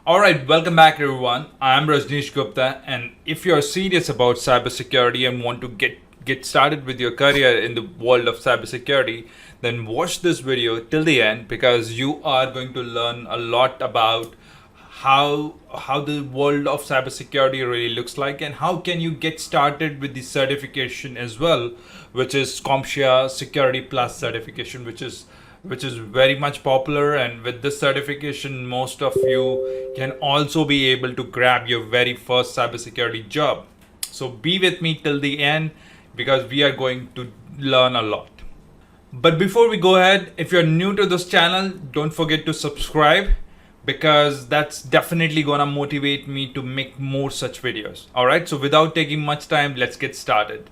All right, welcome back, everyone. I'm Rajneesh Gupta, and if you're serious about cybersecurity and want to get started with your career in the world of cybersecurity, then watch this video till the end because you are going to learn a lot about how the world of cybersecurity really looks like and how can you get started with the certification as well, which is CompTIA Security Plus certification, which is very much popular. And with this certification, most of you can also be able to grab your very first cybersecurity job. So be with me till the end because we are going to learn a lot. But before we go ahead, if you're new to this channel, don't forget to subscribe because that's definitely gonna motivate me to make more such videos. All right, so without taking much time, let's get started.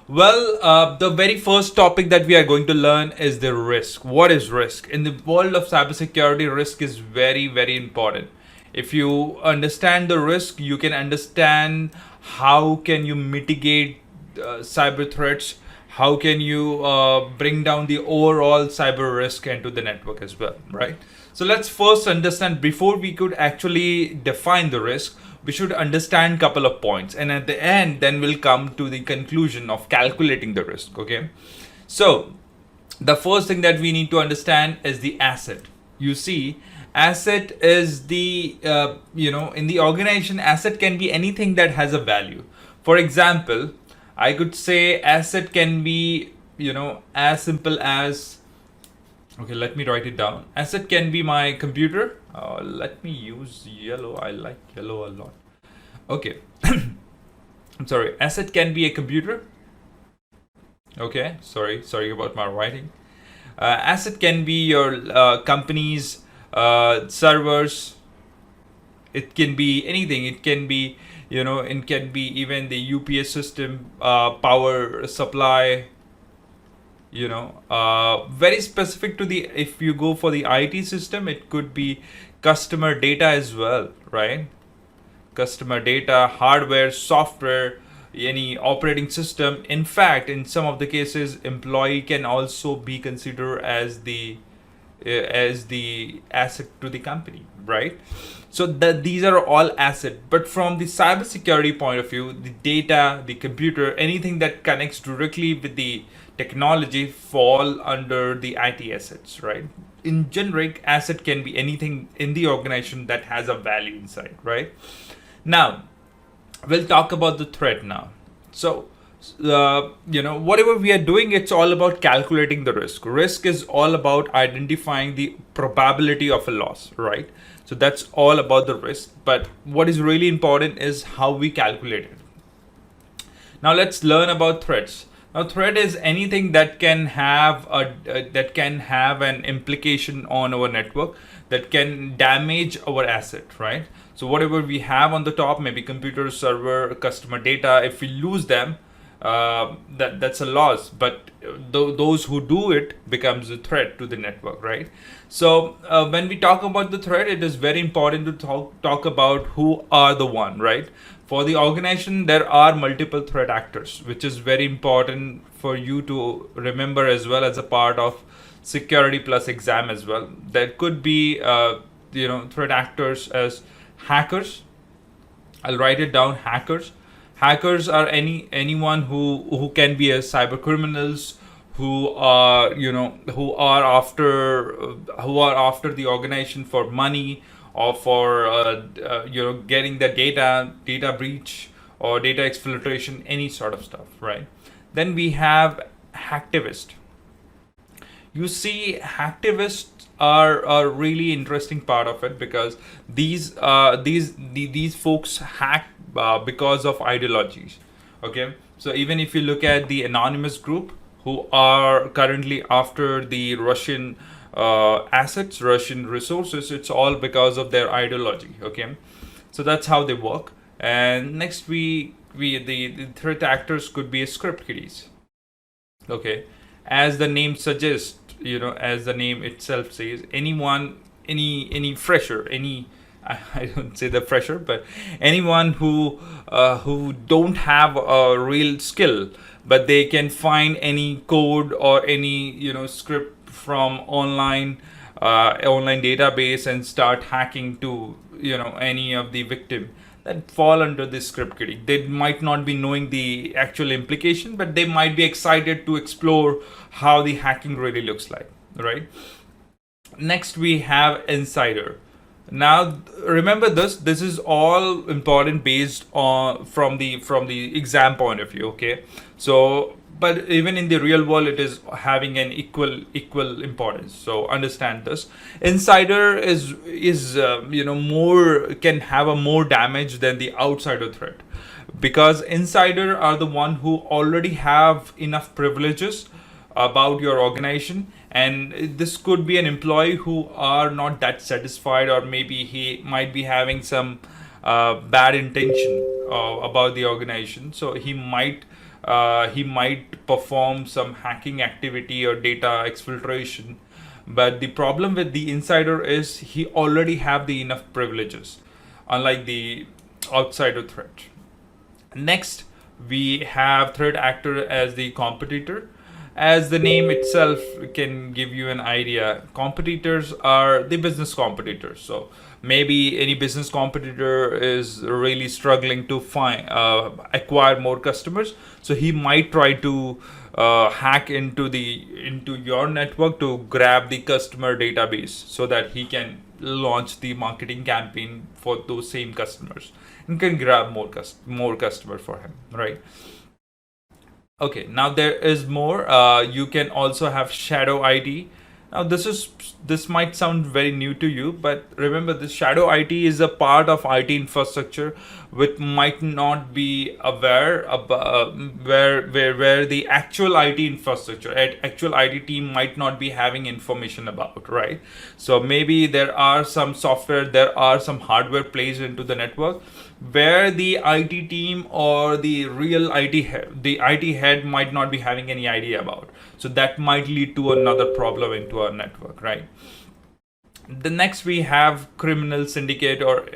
Well, the very first topic that we are going to learn is the risk. What is risk? In the world of cybersecurity, risk is very, very important. If you understand the risk, you can understand how can you mitigate cyber threats, how can you bring down the overall cyber risk into the network as well, right? So let's first understand, before we could actually define the risk, we should understand couple of points, and at the end then we'll come to the conclusion of calculating the risk. Okay, so the first thing that we need to understand is the asset. You see, asset is the in the organization, asset can be anything that has a value. For example, I could say asset can be as simple as, okay, let me write it down. Asset can be my computer. Let me use yellow. I like yellow a lot. Okay. I'm sorry. Asset can be a computer. Okay. Sorry about my writing. Asset can be your company's servers. It can be anything. It can be, it can be even the UPS system, power supply, very specific to the, if you go for the IT system, it could be customer data as well, right? Customer data, hardware, software, any operating system. In fact, in some of the cases, employee can also be considered as the asset to the company, right? So that these are all asset. But from the cybersecurity point of view, the data, the computer, anything that connects directly with the technology fall under the IT assets, right? In generic, asset can be anything in the organization that has a value inside, right? Now, we'll talk about the threat now. So, whatever we are doing, it's all about calculating the risk. Risk is all about identifying the probability of a loss, right? So that's all about the risk. But what is really important is how we calculate it. Now let's learn about threats. Now, threat is anything that can have an implication on our network, that can damage our asset, right? So whatever we have on the top, maybe computer, server, customer data, if we lose them, that's a loss. But those who do it becomes a threat to the network, right? So when we talk about the threat, it is very important to talk about who are the one, right? For the organization, there are multiple threat actors, which is very important for you to remember as well as a part of Security Plus exam as well. There could be threat actors as hackers. I'll write it down. Hackers are anyone who can be a cyber criminals, who are after the organization for money, or for getting the data breach or data exploitation, any sort of stuff, right? Then we have hacktivist. You see, hacktivists are a really interesting part of it because these folks hack because of ideologies. Okay, so even if you look at the anonymous group who are currently after the Russian assets, Russian resources, it's all because of their ideology. Okay, so that's how they work. And next, the threat actors could be script kiddies. Okay, as the name suggests, as the name itself says, anyone, any fresher, I don't say the fresher, but anyone who don't have a real skill, but they can find any code or any script from online database and start hacking to any of the victim that fall under this script kidding. They might not be knowing the actual implication, but they might be excited to explore how the hacking really looks like, right? Next, we have insider. Now, remember this. This is all important based on from the exam point of view. Okay, so but even in the real world, it is having an equal importance. So understand this. Insider is more, can have a more damage than the outsider threat, because insider are the one who already have enough privileges about your organization, and this could be an employee who are not that satisfied, or maybe he might be having some bad intention about the organization, so he might perform some hacking activity or data exfiltration. But the problem with the insider is he already have the enough privileges, unlike the outsider threat. Next, we have threat actor as the competitor. As the name itself can give you an idea, competitors are the business competitors. So maybe any business competitor is really struggling to find acquire more customers, so he might try to hack into your network to grab the customer database so that he can launch the marketing campaign for those same customers and can grab more customers for him, right? Okay, now there is more. You can also have shadow ID. Now this might sound very new to you, but remember, this shadow IT is a part of IT infrastructure which might not be aware about where the actual IT infrastructure, actual IT team might not be having information about, right? So maybe there are some software, there are some hardware placed into the network where the IT team or the real the IT head might not be having any idea about. So that might lead to another problem into our network, right? The next, we have criminal syndicate, or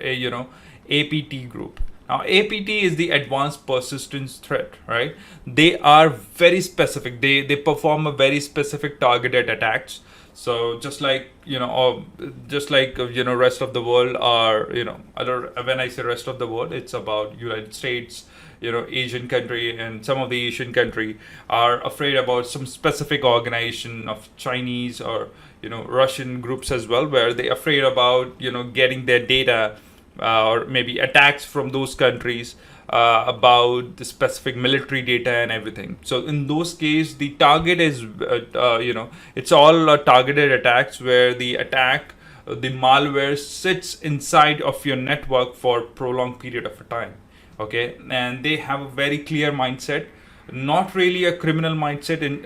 APT group. Now APT is the advanced persistence threat, right? They are very specific. They perform a very specific targeted attacks. So just like rest of the world are, other, when I say rest of the world, it's about United States, Asian country, and some of the Asian country are afraid about some specific organization of Chinese or Russian groups as well, where they afraid about getting their data, or maybe attacks from those countries about the specific military data and everything. So in those cases, the target is it's all targeted attacks where the malware sits inside of your network for prolonged period of a time. Okay, and they have a very clear mindset, not really a criminal mindset in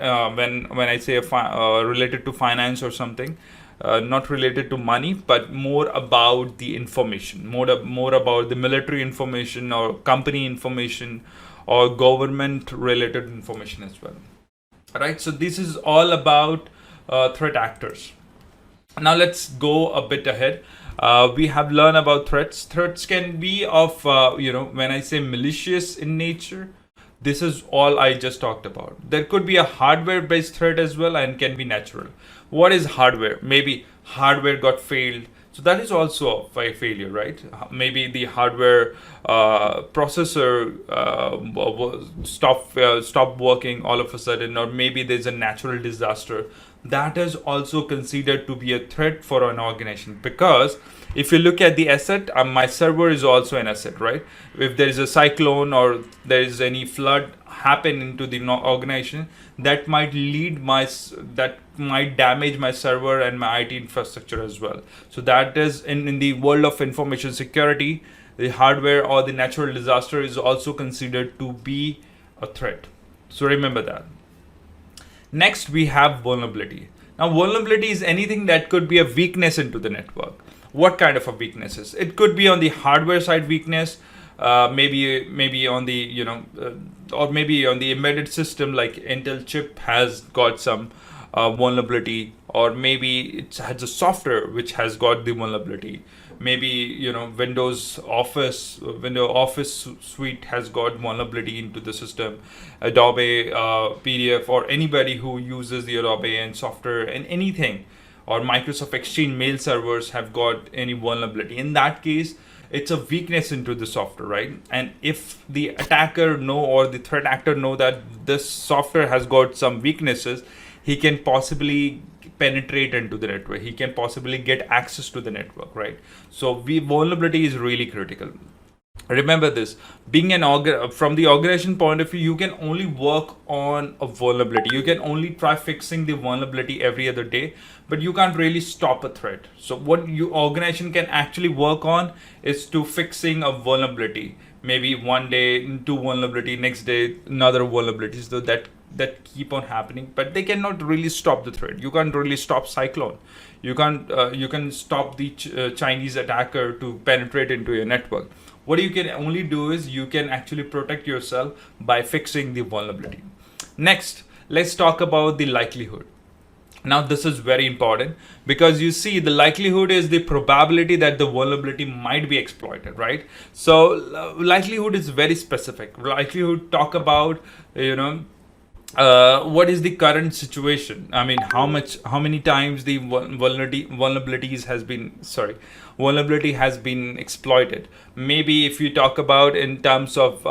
when I say related to finance or something, not related to money, but more about the information, more about the military information or company information or government related information as well. Right, so this is all about threat actors. Now let's go a bit ahead. We have learned about threats. Threats can be of, when I say malicious in nature, this is all I just talked about. There could be a hardware based threat as well, and can be natural. What is hardware? Maybe hardware got failed. So that is also a failure, right? Maybe the hardware processor stopped working all of a sudden, or maybe there's a natural disaster. That is also considered to be a threat for an organization, because if you look at the asset, my server is also an asset, right? If there is a cyclone or there is any flood happen into the organization, that might damage my server and my IT infrastructure as well. So that is in the world of information security, the hardware or the natural disaster is also considered to be a threat. So remember that. Next, we have vulnerability. Now, vulnerability is anything that could be a weakness into the network. What kind of a weaknesses? It could be on the hardware side weakness, maybe on the or maybe on the embedded system, like Intel chip has got some vulnerability, or maybe it has a software which has got the vulnerability. Maybe Windows Office suite has got vulnerability into the system. Adobe PDF, or anybody who uses the Adobe and software and anything or Microsoft Exchange mail servers have got any vulnerability. In that case, it's a weakness into the software, right? And if the attacker know, or the threat actor know, that this software has got some weaknesses, he can possibly penetrate into the network. He can possibly get access to the network, right? So vulnerability is really critical. Remember this, being from the organization point of view, you can only work on a vulnerability. You can only try fixing the vulnerability every other day, but you can't really stop a threat. So what your organization can actually work on is to fixing a vulnerability. Maybe one day two vulnerability, next day another vulnerability, so that keep on happening, but they cannot really stop the threat. You can't really stop Cyclone. You can stop the Chinese attacker to penetrate into your network. What you can only do is you can actually protect yourself by fixing the vulnerability. Next, let's talk about the likelihood. Now this is very important, because you see, the likelihood is the probability that the vulnerability might be exploited, right? So likelihood is very specific. Likelihood talk about, what is the current situation. I mean, how many times the vulnerability has been exploited. Maybe if you talk about in terms of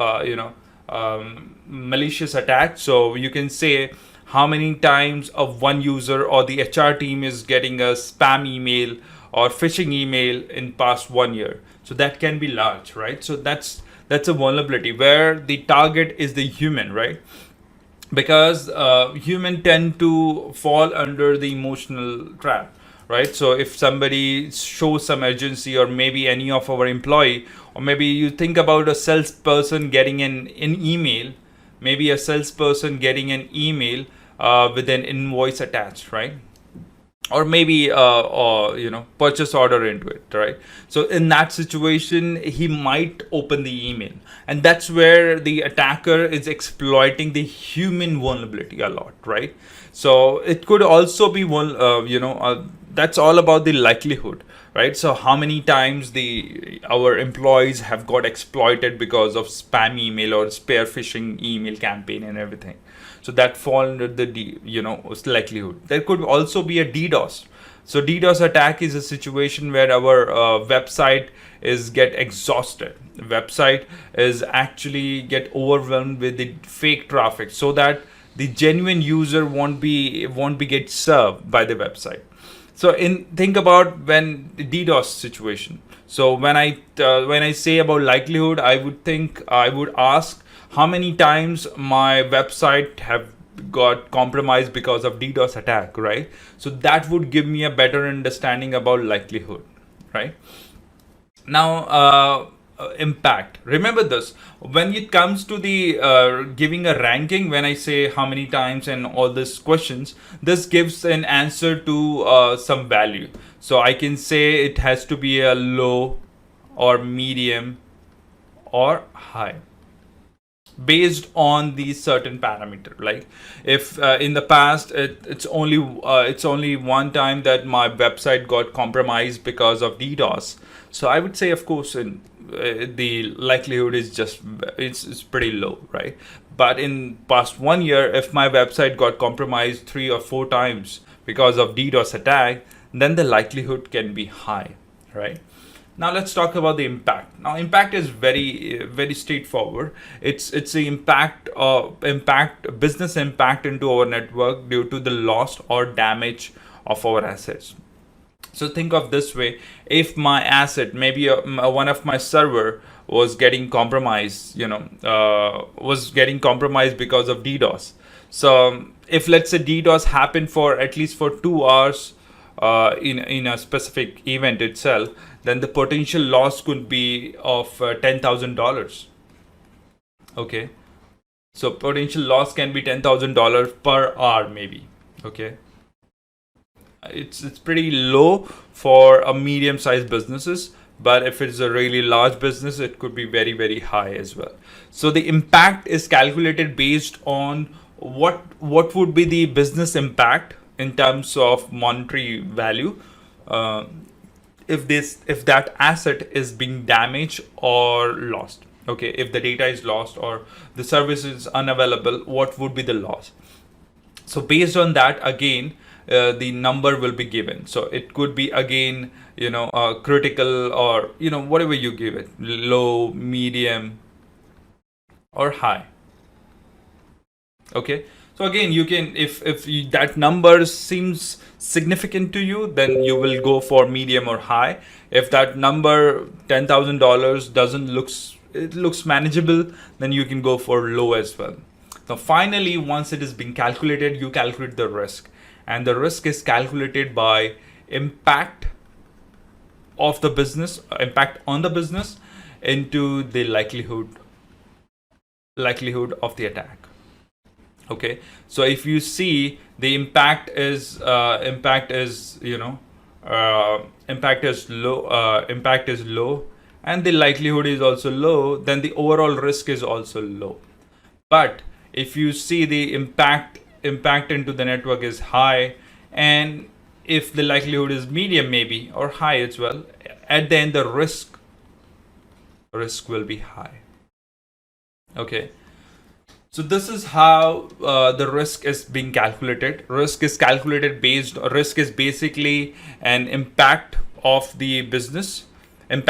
malicious attack, so you can say how many times of one user or the HR team is getting a spam email or phishing email in past 1 year. So that can be large, right? So that's a vulnerability where the target is the human, right? Because human tend to fall under the emotional trap, right? So if somebody shows some urgency, or maybe any of our employee, or maybe you think about a salesperson getting an email, maybe a salesperson getting an email with an invoice attached, right? Or maybe purchase order into it, right? So in that situation, he might open the email, and that's where the attacker is exploiting the human vulnerability a lot, right? So it could also be that's all about the likelihood, right? So how many times our employees have got exploited because of spam email or spear phishing email campaign and everything. So that fall under the likelihood. There could also be a DDoS. So DDoS attack is a situation where our website is get exhausted. The website is actually get overwhelmed with the fake traffic, so that the genuine user won't be get served by the website. So think about when the DDoS situation. So when I say about likelihood, I would ask how many times my website have got compromised because of DDoS attack, right? So that would give me a better understanding about likelihood, right? Now, impact. Remember this, when it comes to the giving a ranking, when I say how many times and all these questions, this gives an answer to some value. So I can say it has to be a low or medium or high, based on the certain parameter. Like if in the past it's only one time that my website got compromised because of DDoS, so I would say, of course, the likelihood is it's pretty low, right? But in past 1 year, if my website got compromised 3 or 4 times because of DDoS attack, then the likelihood can be high, right? Now let's talk about the impact. Now impact is very very straightforward. It's the business impact into our network due to the loss or damage of our assets. So think of this way: if my asset, maybe one of my server was getting compromised, because of DDoS. So if, let's say, DDoS happened for at least for 2 hours in a specific event itself, then the potential loss could be of $10,000. Okay, so potential loss can be $10,000 per hour, maybe. Okay, it's pretty low for a medium-sized businesses, but if it's a really large business, it could be very very high as well. So the impact is calculated based on what would be the business impact in terms of monetary value, if that asset is being damaged or lost. Okay, if the data is lost or the service is unavailable, what would be the loss? So based on that, again, the number will be given. So it could be again, critical, or whatever you give it, low, medium, or high. Okay, so again, you can, if that number seems significant to you, then you will go for medium or high. If that number $10,000 looks manageable, then you can go for low as well. Now finally, once it is being calculated, you calculate the risk, and the risk is calculated by impact on the business into the likelihood of the attack. Okay, so if you see the impact is low, and the likelihood is also low, then the overall risk is also low. But if you see the impact into the network is high, and if the likelihood is medium maybe, or high as well, at the end the risk will be high. Okay, so this is how the risk is being calculated. Risk is basically an impact on the business and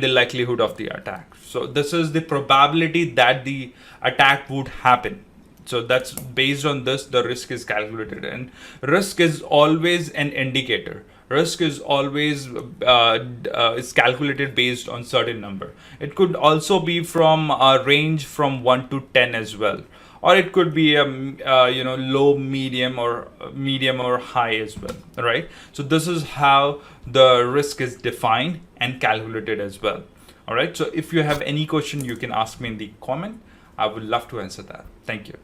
the likelihood of the attack. So this is the probability that the attack would happen. So that's based on this, the risk is calculated, and risk is always an indicator. Risk is always is calculated based on certain number. It could also be from a range from 1 to 10 as well, or it could be low, medium or high as well, right? So this is how the risk is defined and calculated as well. All right, so if you have any question, you can ask me in the comment. I would love to answer that. Thank you.